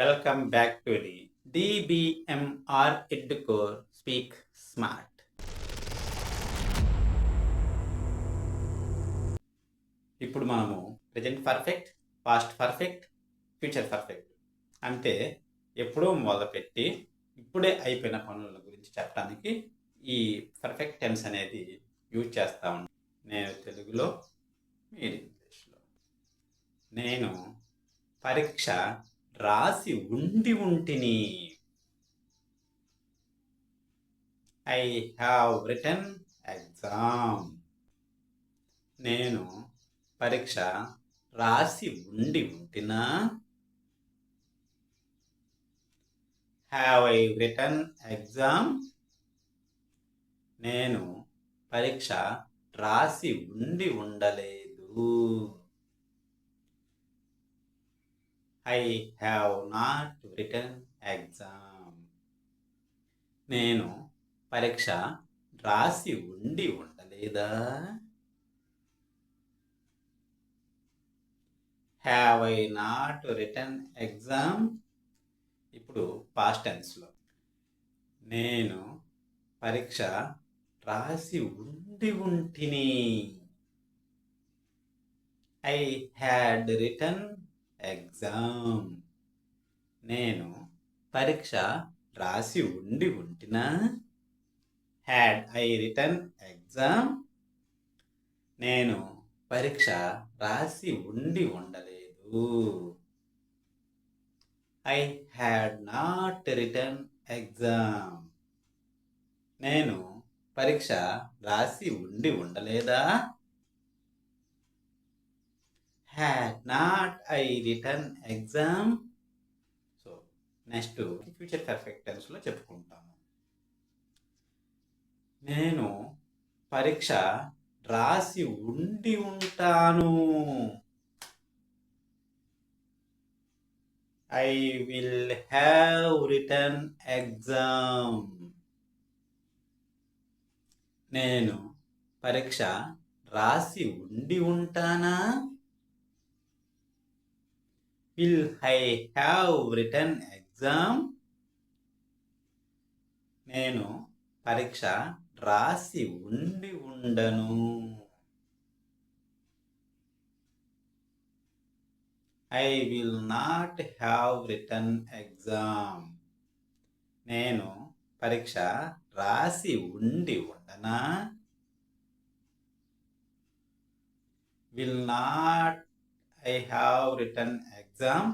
Welcome back to the DBMR Educore Speak Smart. ఇప్పుడు మనము present perfect, past perfect, future perfect అంటే ఎప్పుడో మొదలుపెట్టి ఇప్పుడే అయిపోయిన పనుల గురించి చెప్పడానికి ఈ పర్ఫెక్ట్ టెన్స్ అనేది యూజ్ చేస్తా ఉన్నాను. నేను తెలుగులో, మీరు ఇంగ్లీష్లో. నేను పరీక్ష రాసి ఉంటిని. I have written exam. నేను పరీక్ష రాసి ఉంటినా. Have I written exam. నేను పరీక్ష రాసి ఉండలేదు. I have not written exam. నేను పరీక్ష రాసి ఉండలేదా. Have I not written exam. ఇప్పుడు పాస్ట్ టెన్స్లో నేను పరీక్ష రాసి ఉంటిని. I had written exam. నేను పరీక్ష రాసి ఉంటినా. Had I written exam. నేను పరీక్ష రాసి ఉండలేదు. I had not written exam. నేను పరీక్ష రాసి ఉండలేదా. Had not I written exam. So next future perfect టెన్స్లో చెప్పుకుంటాము. నేను పరీక్ష రాసి ఉంటాను. I will have written exam. నేను పరీక్ష రాసి ఉంటానా. Will I have written exam. నేను పరీక్ష రాసి ఉండను. I will not have written exam. నేను పరీక్ష రాసి ఉండనా. Will not I have written exam.